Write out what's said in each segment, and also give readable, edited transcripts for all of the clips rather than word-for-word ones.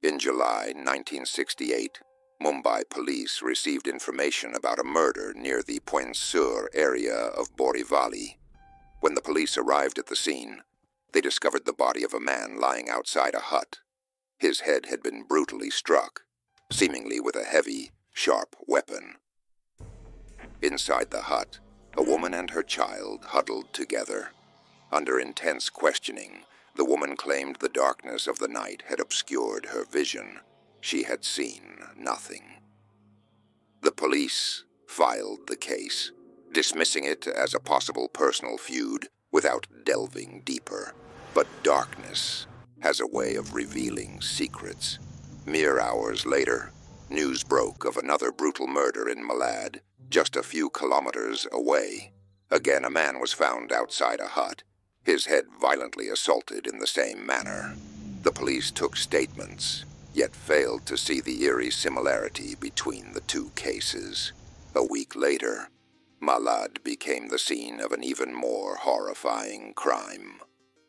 In July 1968, Mumbai Police received information about a murder near the Poinsur area of Borivali. When the police arrived at the scene, they discovered the body of a man lying outside a hut. His head had been brutally struck, seemingly with a heavy, sharp weapon. Inside the hut, a woman and her child huddled together. Under intense questioning, the woman claimed the darkness of the night had obscured her vision. She had seen nothing. The police filed the case, dismissing it as a possible personal feud without delving deeper. But darkness has a way of revealing secrets. Mere hours later, news broke of another brutal murder in Malad, just a few kilometers away. Again, a man was found outside a hut, his head violently assaulted in the same manner. The police took statements, yet failed to see the eerie similarity between the two cases. A week later, Malad became the scene of an even more horrifying crime.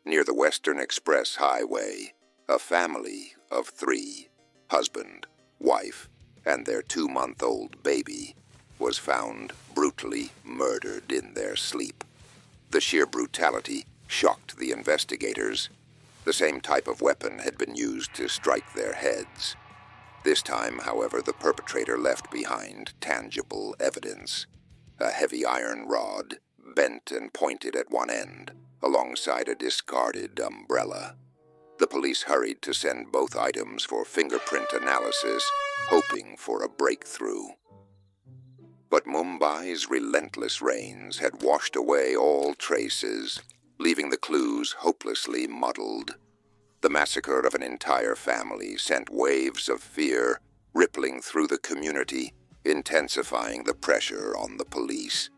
Near the Western Express Highway, a family of 3, husband, wife, and their 2-month-old baby, was found brutally murdered in their sleep. The sheer brutality shocked the investigators. The same type of weapon had been used to strike their heads. This time, however, the perpetrator left behind tangible evidence. A heavy iron rod, bent and pointed at one end, alongside a discarded umbrella. The police hurried to send both items for fingerprint analysis, hoping for a breakthrough. But Mumbai's relentless rains had washed away all traces, leaving the clues hopelessly muddled. The massacre of an entire family sent waves of fear rippling through the community, intensifying the pressure on the police.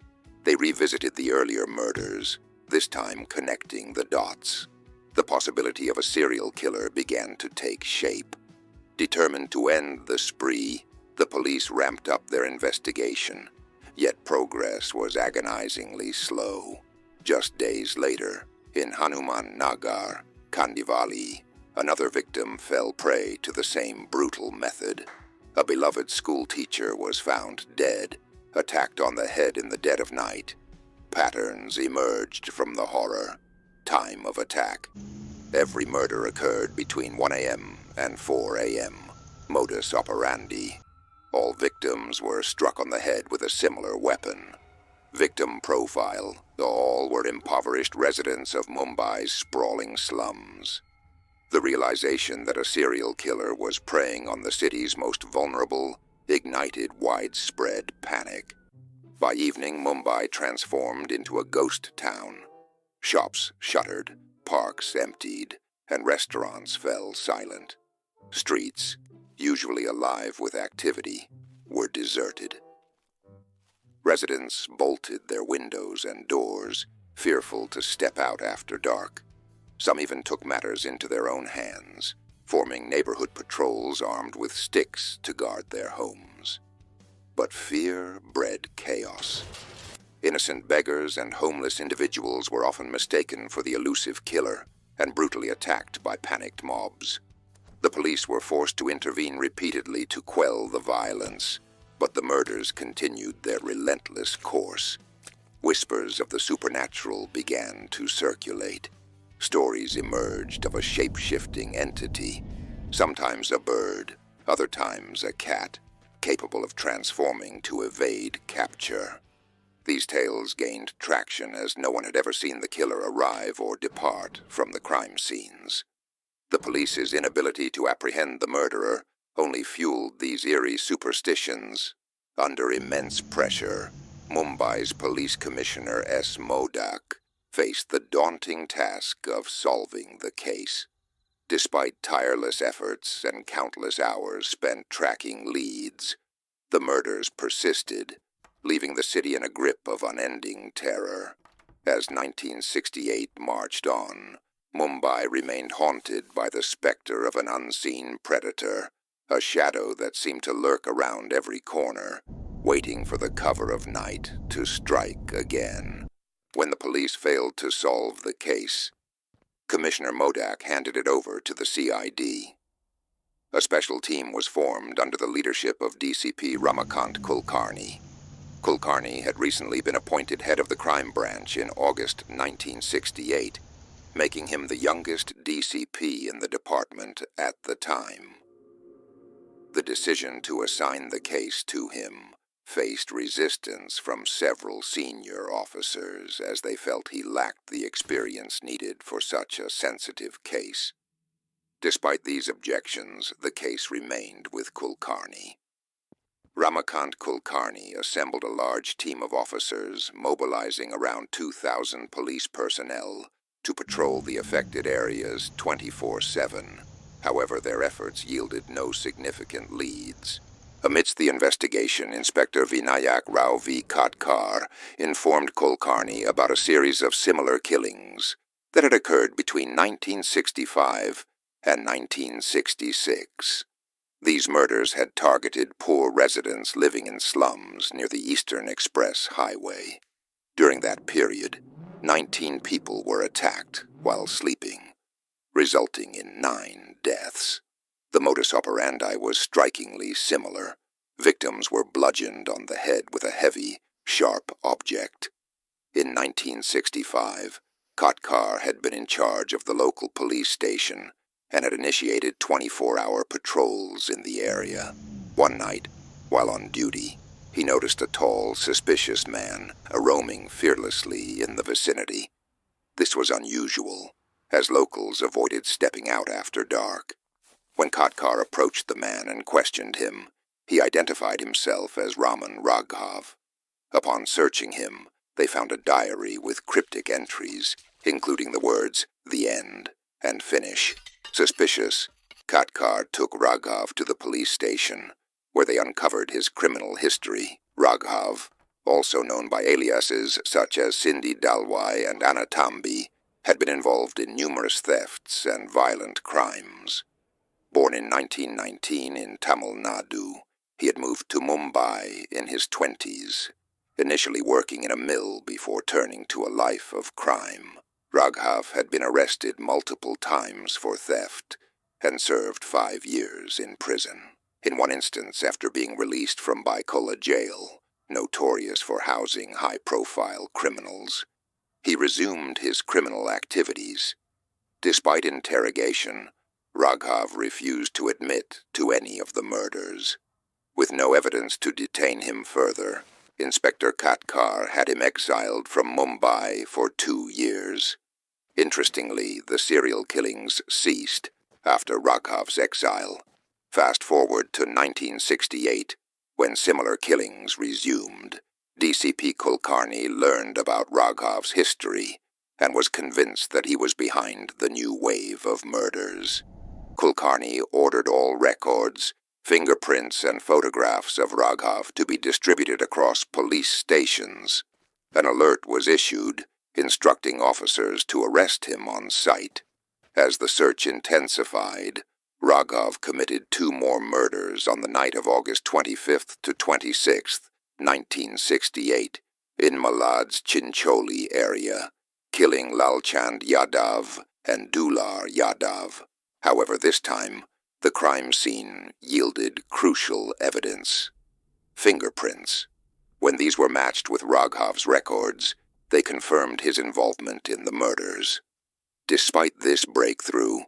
They revisited the earlier murders, this time connecting the dots. The possibility of a serial killer began to take shape. Determined to end the spree, the police ramped up their investigation, yet progress was agonizingly slow. Just days later, in Hanuman Nagar, Kandivali, another victim fell prey to the same brutal method. A beloved school teacher was found dead, attacked on the head in the dead of night. Patterns emerged from the horror. Time of attack. Every murder occurred between 1 a.m. and 4 a.m. Modus operandi. All victims were struck on the head with a similar weapon. Victim profile. All were impoverished residents of Mumbai's sprawling slums. The realization that a serial killer was preying on the city's most vulnerable ignited widespread panic. By evening, Mumbai transformed into a ghost town. Shops shuttered, parks emptied, and restaurants fell silent. Streets, usually alive with activity, were deserted. Residents bolted their windows and doors, fearful to step out after dark. Some even took matters into their own hands, forming neighborhood patrols armed with sticks to guard their homes. But fear bred chaos. Innocent beggars and homeless individuals were often mistaken for the elusive killer and brutally attacked by panicked mobs. The police were forced to intervene repeatedly to quell the violence, but the murders continued their relentless course. Whispers of the supernatural began to circulate. Stories emerged of a shape-shifting entity, sometimes a bird, other times a cat, capable of transforming to evade capture. These tales gained traction as no one had ever seen the killer arrive or depart from the crime scenes. The police's inability to apprehend the murderer only fueled these eerie superstitions. Under immense pressure, Mumbai's police commissioner S. Modak faced the daunting task of solving the case. Despite tireless efforts and countless hours spent tracking leads, the murders persisted, leaving the city in a grip of unending terror. As 1968 marched on, Mumbai remained haunted by the specter of an unseen predator, a shadow that seemed to lurk around every corner, waiting for the cover of night to strike again. When the police failed to solve the case, Commissioner Modak handed it over to the CID. A special team was formed under the leadership of DCP Ramakant Kulkarni. Kulkarni had recently been appointed head of the crime branch in August 1968, making him the youngest DCP in the department at the time. The decision to assign the case to him faced resistance from several senior officers as they felt he lacked the experience needed for such a sensitive case. Despite these objections, the case remained with Kulkarni. Ramakant Kulkarni assembled a large team of officers, mobilizing around 2,000 police personnel to patrol the affected areas 24/7. However, their efforts yielded no significant leads. Amidst the investigation, Inspector Vinayak Rao V. Katkar informed Kulkarni about a series of similar killings that had occurred between 1965 and 1966. These murders had targeted poor residents living in slums near the Eastern Express Highway. During that period, 19 people were attacked while sleeping, resulting in 9 deaths. The modus operandi was strikingly similar. Victims were bludgeoned on the head with a heavy, sharp object. In 1965, Kotkar had been in charge of the local police station and had initiated 24-hour patrols in the area. One night, while on duty, he noticed a tall, suspicious man roaming fearlessly in the vicinity. This was unusual, as locals avoided stepping out after dark. When Kotkar approached the man and questioned him, he identified himself as Raman Raghav. Upon searching him, they found a diary with cryptic entries, including the words, "The End," and "Finish." Suspicious, Kotkar took Raghav to the police station, where they uncovered his criminal history. Raghav, also known by aliases such as Sindhi Dalwai and Anatambi, had been involved in numerous thefts and violent crimes. Born in 1919 in Tamil Nadu, he had moved to Mumbai in his 20s, initially working in a mill before turning to a life of crime. Raghav had been arrested multiple times for theft and served 5 years in prison. In one instance, after being released from Baikola jail, notorious for housing high-profile criminals, he resumed his criminal activities. Despite interrogation, Raghav refused to admit to any of the murders. With no evidence to detain him further, Inspector Katkar had him exiled from Mumbai for 2 years. Interestingly, the serial killings ceased after Raghav's exile. Fast forward to 1968, when similar killings resumed. DCP Kulkarni learned about Raghav's history and was convinced that he was behind the new wave of murders. Kulkarni ordered all records, fingerprints, and photographs of Raghav to be distributed across police stations. An alert was issued, instructing officers to arrest him on sight. As the search intensified, Raghav committed 2 more murders on the night of August 25th to 26th, 1968, in Malad's Chincholi area, killing Lalchand Yadav and Dular Yadav. However, this time, the crime scene yielded crucial evidence: fingerprints. When these were matched with Raghav's records, they confirmed his involvement in the murders. Despite this breakthrough,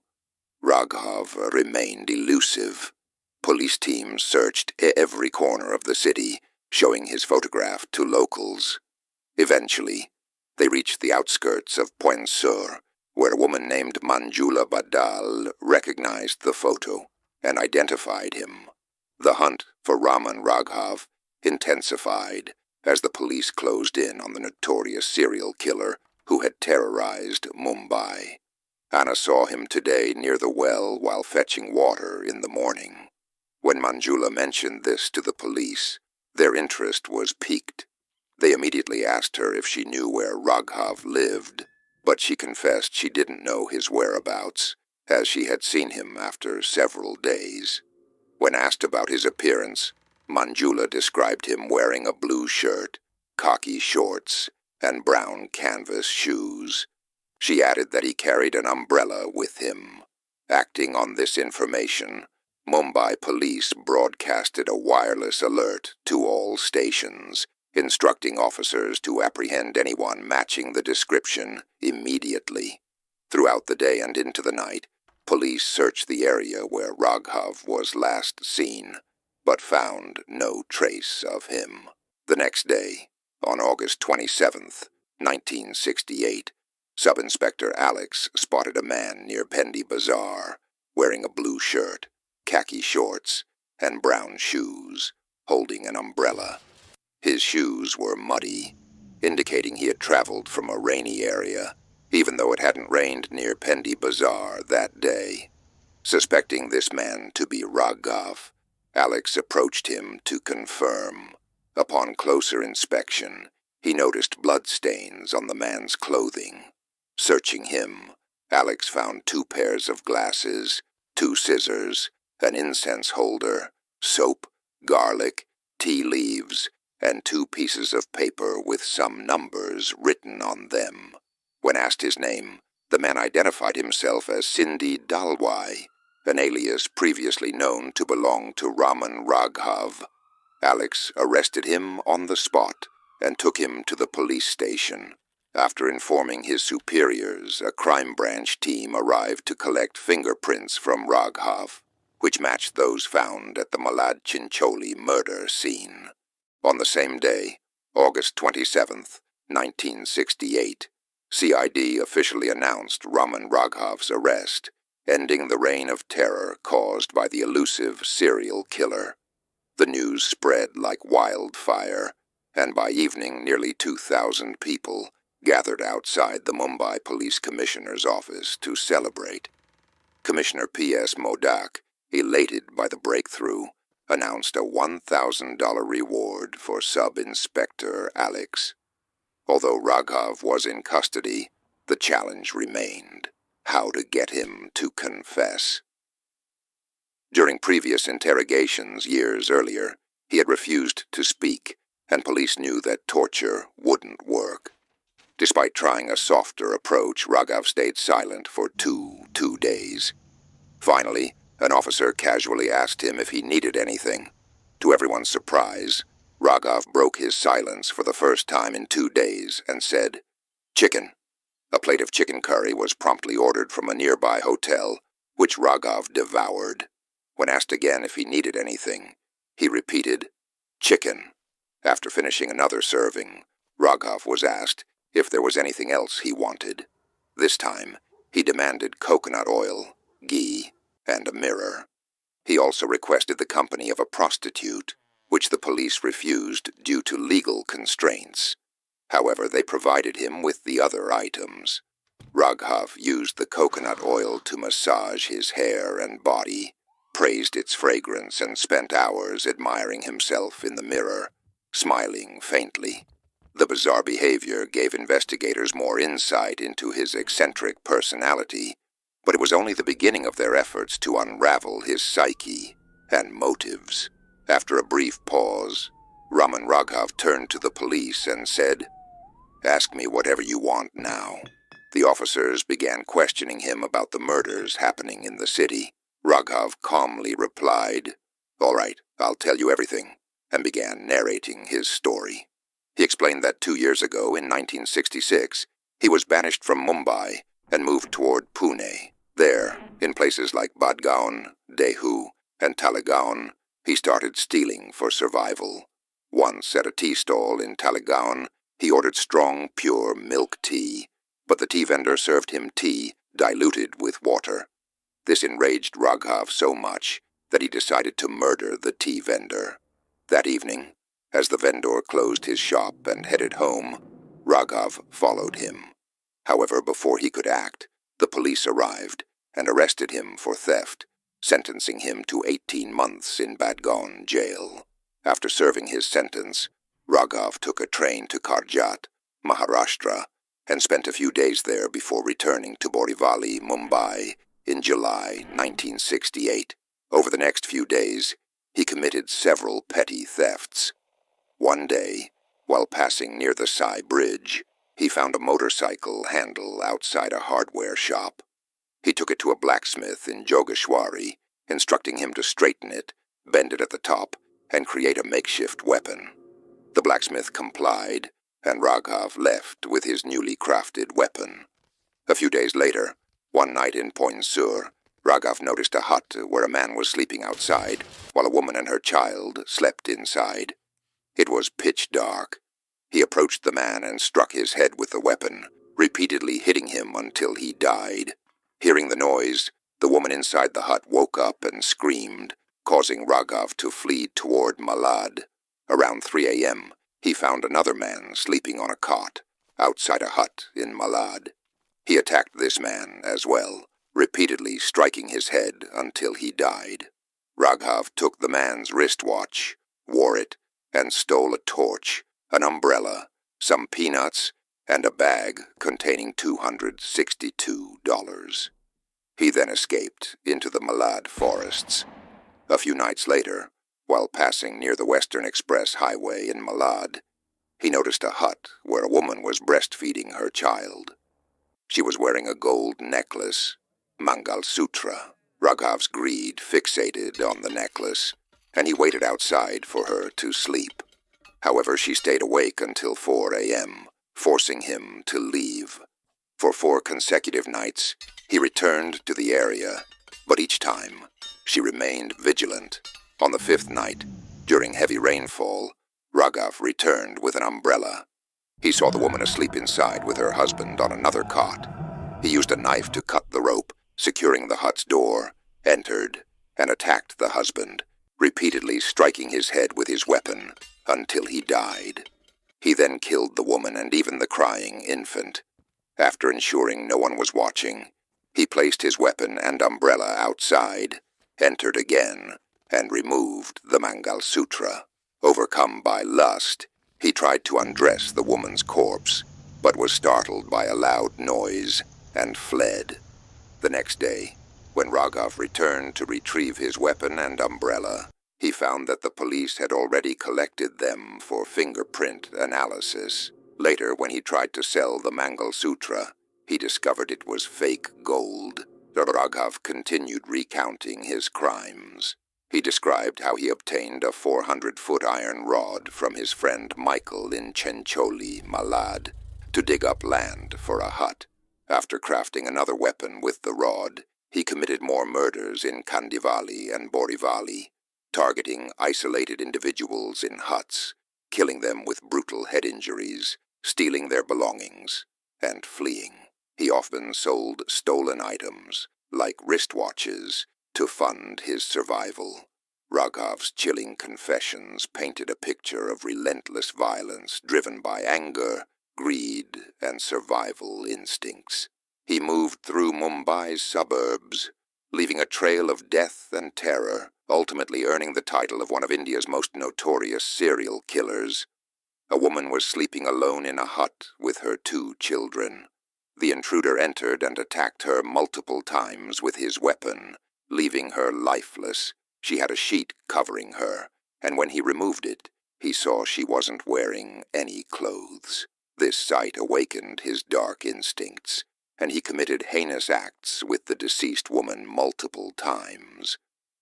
Raghav remained elusive. Police teams searched every corner of the city, showing his photograph to locals. Eventually, they reached the outskirts of Poinsur, where a woman named Manjula Badal recognized the photo and identified him. The hunt for Raman Raghav intensified as the police closed in on the notorious serial killer who had terrorized Mumbai. Anna saw him today near the well while fetching water in the morning. When Manjula mentioned this to the police, their interest was piqued. They immediately asked her if she knew where Raghav lived, but she confessed she didn't know his whereabouts, as she had seen him after several days. When asked about his appearance, Manjula described him wearing a blue shirt, khaki shorts, and brown canvas shoes. She added that he carried an umbrella with him. Acting on this information, Mumbai Police broadcasted a wireless alert to all stations, instructing officers to apprehend anyone matching the description immediately. Throughout the day and into the night, police searched the area where Raghav was last seen, but found no trace of him. The next day, on August 27th, 1968, Sub-Inspector Alex spotted a man near Pendi Bazaar, wearing a blue shirt, khaki shorts, and brown shoes, holding an umbrella. His shoes were muddy, indicating he had traveled from a rainy area, even though it hadn't rained near Pendi Bazaar that day. Suspecting this man to be Raghav, Alex approached him to confirm. Upon closer inspection, he noticed bloodstains on the man's clothing. Searching him, Alex found 2 pairs of glasses, 2 scissors, an incense holder, soap, garlic, tea leaves, and 2 pieces of paper with some numbers written on them. When asked his name, the man identified himself as Sindhi Dalwai, an alias previously known to belong to Raman Raghav. Alex arrested him on the spot and took him to the police station. After informing his superiors, a crime branch team arrived to collect fingerprints from Raghav, which matched those found at the Malad Chincholi murder scene. On the same day, August 27th, 1968, CID officially announced Raman Raghav's arrest, ending the reign of terror caused by the elusive serial killer. The news spread like wildfire, and by evening nearly 2,000 people gathered outside the Mumbai Police Commissioner's office to celebrate. Commissioner P.S. Modak, elated by the breakthrough, announced a $1,000 reward for Sub-Inspector Alex. Although Raghav was in custody, the challenge remained: how to get him to confess. During previous interrogations years earlier, he had refused to speak, and police knew that torture wouldn't work. Despite trying a softer approach, Raghav stayed silent for two days. Finally, an officer casually asked him if he needed anything. To everyone's surprise, Raghav broke his silence for the first time in 2 days and said, "Chicken." A plate of chicken curry was promptly ordered from a nearby hotel, which Raghav devoured. When asked again if he needed anything, he repeated, "Chicken." After finishing another serving, Raghav was asked if there was anything else he wanted. This time, he demanded coconut oil, ghee, and a mirror. He also requested the company of a prostitute, which the police refused due to legal constraints. However, they provided him with the other items. Raghav used the coconut oil to massage his hair and body, praised its fragrance, and spent hours admiring himself in the mirror, smiling faintly. The bizarre behavior gave investigators more insight into his eccentric personality, but it was only the beginning of their efforts to unravel his psyche and motives. After a brief pause, Raman Raghav turned to the police and said, "Ask me whatever you want now." The officers began questioning him about the murders happening in the city. Raghav calmly replied, "All right, I'll tell you everything," and began narrating his story. He explained that 2 years ago, in 1966, he was banished from Mumbai and moved toward Pune. There, in places like Badgaon, Dehu, and Talegaon, he started stealing for survival. Once at a tea stall in Talegaon, he ordered strong, pure milk tea, but the tea vendor served him tea diluted with water. This enraged Raghav so much that he decided to murder the tea vendor. That evening, as the vendor closed his shop and headed home, Raghav followed him. However, before he could act, the police arrived and arrested him for theft, sentencing him to 18 months in Badgaon jail. After serving his sentence, Raghav took a train to Karjat, Maharashtra, and spent a few days there before returning to Borivali, Mumbai, in July 1968. Over the next few days, he committed several petty thefts. One day, while passing near the Sai Bridge, he found a motorcycle handle outside a hardware shop. He took it to a blacksmith in Jogeshwari instructing him to straighten it, bend it at the top, and create a makeshift weapon. The blacksmith complied, and Raghav left with his newly crafted weapon. A few days later, one night in Poinsur, Raghav noticed a hut where a man was sleeping outside, while a woman and her child slept inside. It was pitch dark. He approached the man and struck his head with the weapon, repeatedly hitting him until he died. Hearing the noise, the woman inside the hut woke up and screamed, causing Raghav to flee toward Malad. Around 3 a.m., he found another man sleeping on a cot outside a hut in Malad. He attacked this man as well, repeatedly striking his head until he died. Raghav took the man's wristwatch, wore it, and stole a torch, an umbrella, some peanuts, and a bag containing $262. He then escaped into the Malad forests. A few nights later, while passing near the Western Express Highway in Malad, he noticed a hut where a woman was breastfeeding her child. She was wearing a gold necklace, Mangal Sutra. Raghav's greed fixated on the necklace, and he waited outside for her to sleep. However, she stayed awake until 4 a.m., forcing him to leave. For 4 consecutive nights, he returned to the area, but each time, she remained vigilant. On the 5th night, during heavy rainfall, Raghav returned with an umbrella. He saw the woman asleep inside with her husband on another cot. He used a knife to cut the rope, securing the hut's door, entered, and attacked the husband, repeatedly striking his head with his weapon until he died. He then killed the woman and even the crying infant. After ensuring no one was watching, he placed his weapon and umbrella outside, entered again, and removed the Mangal Sutra. Overcome by lust, he tried to undress the woman's corpse, but was startled by a loud noise and fled. The next day, when Raghav returned to retrieve his weapon and umbrella, he found that the police had already collected them for fingerprint analysis. Later, when he tried to sell the Mangal Sutra, he discovered it was fake gold. Raghav continued recounting his crimes. He described how he obtained a 400-foot iron rod from his friend Michael in Chencholi, Malad, to dig up land for a hut. After crafting another weapon with the rod, he committed more murders in Kandivali and Borivali, targeting isolated individuals in huts, killing them with brutal head injuries, stealing their belongings, and fleeing. He often sold stolen items, like wristwatches, to fund his survival. Raghav's chilling confessions painted a picture of relentless violence driven by anger, greed, and survival instincts. He moved through Mumbai's suburbs, leaving a trail of death and terror, ultimately earning the title of one of India's most notorious serial killers. A woman was sleeping alone in a hut with her 2 children. The intruder entered and attacked her multiple times with his weapon, leaving her lifeless. She had a sheet covering her, and when he removed it, he saw she wasn't wearing any clothes. This sight awakened his dark instincts, and he committed heinous acts with the deceased woman multiple times.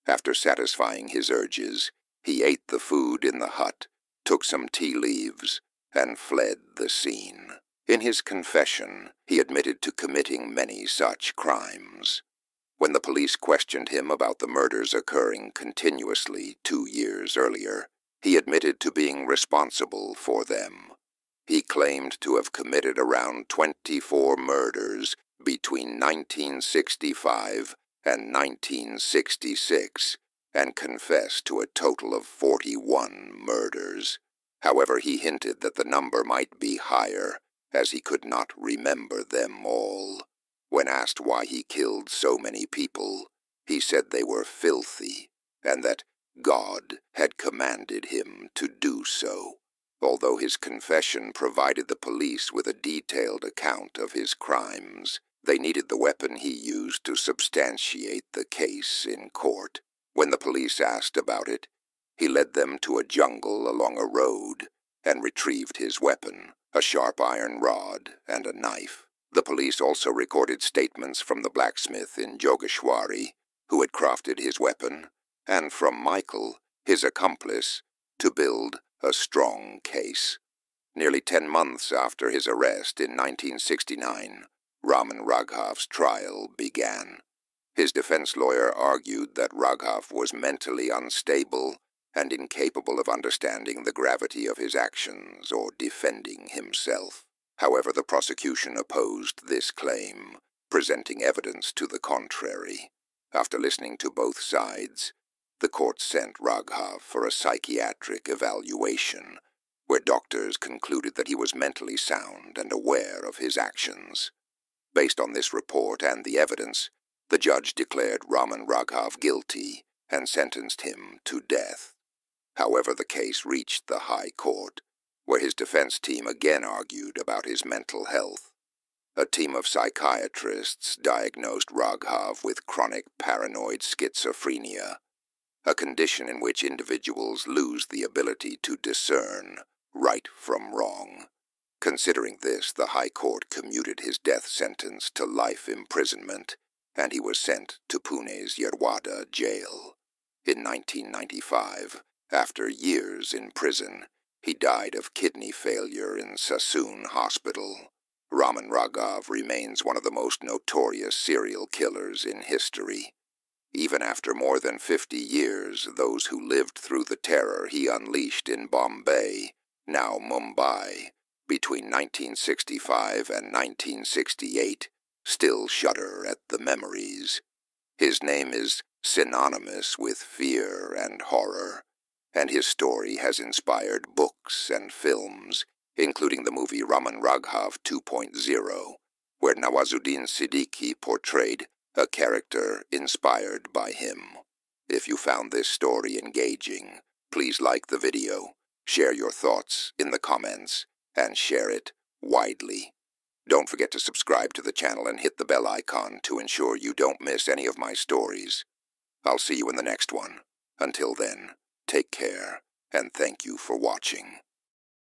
After satisfying his urges, he ate the food in the hut, took some tea leaves, and fled the scene. In his confession, he admitted to committing many such crimes. When the police questioned him about the murders occurring continuously 2 years earlier, he admitted to being responsible for them. He claimed to have committed around 24 murders between 1965 and 1966, and confessed to a total of 41 murders. However, he hinted that the number might be higher, as he could not remember them all. When asked why he killed so many people, he said they were filthy, and that God had commanded him to do so. Although his confession provided the police with a detailed account of his crimes, they needed the weapon he used to substantiate the case in court. When the police asked about it, he led them to a jungle along a road and retrieved his weapon, a sharp iron rod and a knife. The police also recorded statements from the blacksmith in Jogeshwari, who had crafted his weapon, and from Michael, his accomplice, to build a strong case. Nearly 10 months after his arrest in 1969, Raman Raghav's trial began. His defense lawyer argued that Raghav was mentally unstable and incapable of understanding the gravity of his actions or defending himself. However, the prosecution opposed this claim, presenting evidence to the contrary. After listening to both sides, the court sent Raghav for a psychiatric evaluation, where doctors concluded that he was mentally sound and aware of his actions. Based on this report and the evidence, the judge declared Raman Raghav guilty and sentenced him to death. However, the case reached the High Court, where his defense team again argued about his mental health. A team of psychiatrists diagnosed Raghav with chronic paranoid schizophrenia, a condition in which individuals lose the ability to discern right from wrong. Considering this, the High Court commuted his death sentence to life imprisonment, and he was sent to Pune's Yerwada jail. In 1995, after years in prison, he died of kidney failure in Sassoon Hospital. Raman Raghav remains one of the most notorious serial killers in history. Even after more than 50 years, those who lived through the terror he unleashed in Bombay, now Mumbai, between 1965 and 1968, still shudder at the memories. His name is synonymous with fear and horror, and his story has inspired books and films, including the movie Raman Raghav 2.0, where Nawazuddin Siddiqui portrayed a character inspired by him. If you found this story engaging, please like the video, share your thoughts in the comments, and share it widely. Don't forget to subscribe to the channel and hit the bell icon to ensure you don't miss any of my stories. I'll see you in the next one. Until then, take care, and thank you for watching.